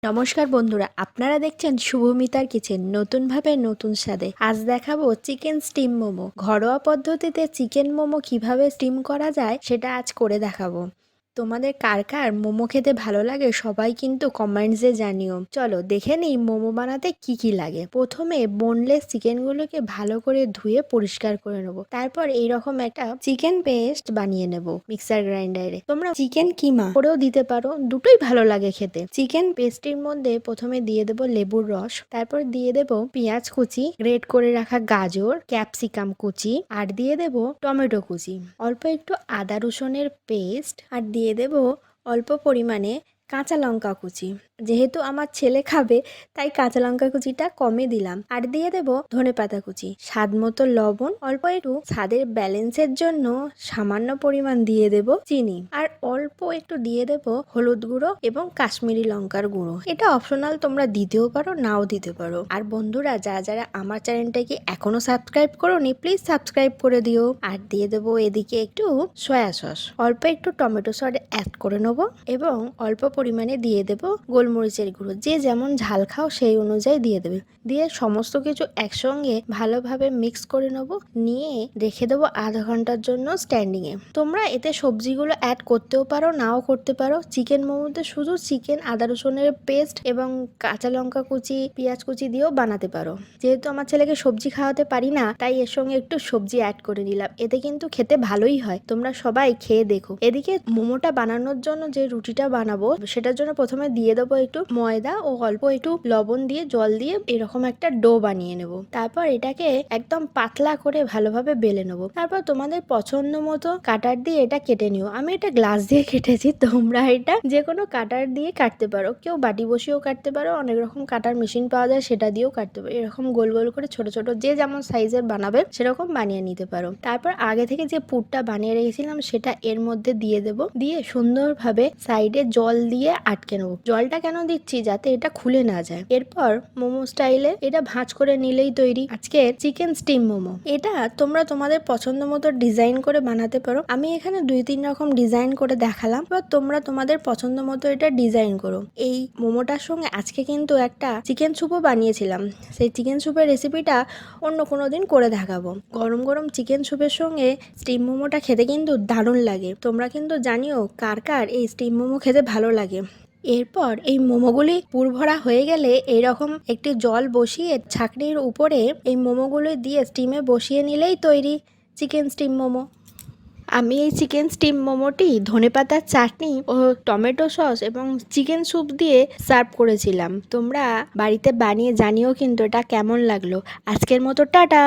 নমস্কার বন্ধুরা, আপনারা দেখছেন শুভমিতার কিচেন। নতুনভাবে নতুন স্বাদে আজ দেখাবো চিকেন স্টিম মোমো। ঘরোয়া পদ্ধতিতে চিকেন মোমো কিভাবে স্টিম করা যায় সেটা আজ করে দেখাবো। তোমাদের কার কার মোমো খেতে ভালো লাগে সবাই কিন্তু কমেন্টসে জানিও। চলো দেখে নিই মোমো বানাতে কি কি লাগে। প্রথমে বোনলেস চিকেনগুলোকে ভালো করে ধুয়ে পরিষ্কার করে নেবো। তারপর এইরকম একটা চিকেন পেস্ট বানিয়ে নেব মিক্সার গ্রাইন্ডারে। তোমরা চিকেন কিমা করেও দিতে পারো, দুটোই ভালো লাগে খেতে। চিকেন পেস্টের মধ্যে প্রথমে দিয়ে দেব লেবুর রস, তারপর দিয়ে দেব পেঁয়াজ কুচি, গ্রেট করে রাখা গাজর, ক্যাপসিকাম কুচি, আর দিয়ে দেব টমেটো কুচি, অল্প একটু আদা রসুনের পেস্ট, আর দিয়ে দেব অল্প পরিমাণে কাঁচা লঙ্কা কুচি। যেহেতু আমার ছেলে খাবে তাই কাঁচা লঙ্কা কুচিটা কমে দিলাম। আর দিয়ে দেব ধনেপাতা কুচি, স্বাদ মতো লবণ, অল্প একটু স্বাদের ব্যালেন্সের জন্য সামান্য পরিমাণ দিয়ে দেব চিনি, আর অল্প একটু দিয়ে দেব হলুদ গুঁড়ো এবং কাশ্মীরি লঙ্কার গুঁড়ো। এটা অপশনাল, তোমরা দিতেও পারো নাও দিতে পারো। আর বন্ধুরা যারা যারা আমার চ্যানেলটাকে এখনো সাবস্ক্রাইব করোনি প্লিজ সাবস্ক্রাইব করে দিও। আর দিয়ে দেবো এদিকে একটু সয়া সস, অল্প একটু টমেটো সস অ্যাড করে নেবো এবং অল্প পরিমাণে দিয়ে দেব গোলমরিচের গুঁড়ো। যে যেমন ঝাল খাও সেই অনুযায়ী দিয়ে দেবে। দিয়ে সমস্ত কিছু একসঙ্গে ভালোভাবে মিক্স করে নেবো, নিয়ে রেখে দেবো আধা ঘন্টার জন্য স্ট্যান্ডিংয়ে। তোমরা এতে সবজিগুলো অ্যাড করতেও পারো নাও করতে পারো। চিকেন মোমোতে শুধু চিকেন, আদা রসুনের পেস্ট এবং কাঁচা লঙ্কা কুচি, পেঁয়াজ কুচি দিয়েও বানাতে পারো। যেহেতু আমার ছেলেকে সবজি খাওয়াতে পারি না তাই এর সঙ্গে একটু সবজি অ্যাড করে নিলাম। এতে কিন্তু খেতে ভালোই হয়, তোমরা সবাই খেয়ে দেখো। এদিকে মোমোটা বানানোর জন্য যে রুটিটা বানাবো সেটার জন্য প্রথমে দিয়ে দেবো একটু ময়দা ও অল্প একটু লবণ দিয়ে জল দিয়ে এরকম একটা ডো বানিয়ে নেব। তারপর এটাকে একদম পাতলা করে ভালোভাবে বেলে নেবো। তারপর তোমাদের পছন্দ মতো কাটার দিয়ে এটা কেটে নিও। আমি এটা গ্লাস দিয়ে কেটেছি, তোমরা এটা যে কোনো কাটার দিয়ে কাটতে পারো। কেউ বাটি বসিয়েও কাটতে পারো, অনেক রকম কাটার মেশিন পাওয়া যায় সেটা দিয়েও কাটতে পারো। এরকম গোল গোল করে ছোট ছোট যে যেমন সাইজের বানাবে সেরকম বানিয়ে নিতে পারো। তারপর আগে থেকে যে পুরটা বানিয়ে রেখেছিলাম সেটা এর মধ্যে দিয়ে দেব, দিয়ে সুন্দরভাবে সাইডে জল দিয়ে আটকে নেবো। জলটা কেন দিচ্ছি? যাতে এটা খুলে না যায়। এরপর মোমো স্টাইলে এটা ভাঁজ করে নিলেই তৈরি আজকে চিকেন স্টিম মোমো। এটা তোমরা তোমাদের পছন্দ মতো ডিজাইন করে বানাতে পারো। আমি এখানে 2-3 রকম ডিজাইন করে দেখালাম, বা তোমরা তোমাদের পছন্দ মতো এটা ডিজাইন করো। এই মোমোটার সঙ্গে আজকে কিন্তু একটা চিকেন স্যুপও বানিয়েছিলাম। সেই চিকেন স্যুপের রেসিপিটা অন্য কোনো দিন করে দেখাবো। গরম গরম চিকেন স্যুপের সঙ্গে স্টিম মোমোটা খেতে কিন্তু দারুণ লাগে। তোমরা কিন্তু জানিও কার কার এই স্টিম মোমো খেতে ভালো লাগে। এরপর এই মোমোগুলি পুর ভরা হয়ে গেলে এইরকম একটি জল বসিয়ে ছাঁকনির উপরে এই মোমোগুলি দিয়ে স্টিমে বসিয়ে নিলেই তৈরি চিকেন স্টিম মোমো। আমি এই চিকেন স্টিম মোমোটি ধনেপাতার চাটনি ও টমেটো সস এবং চিকেন স্যুপ দিয়ে সার্ভ করেছিলাম। তোমরা বাড়িতে বানিয়ে জানিও কিন্তু এটা কেমন লাগলো। আজকের মতো টাটা।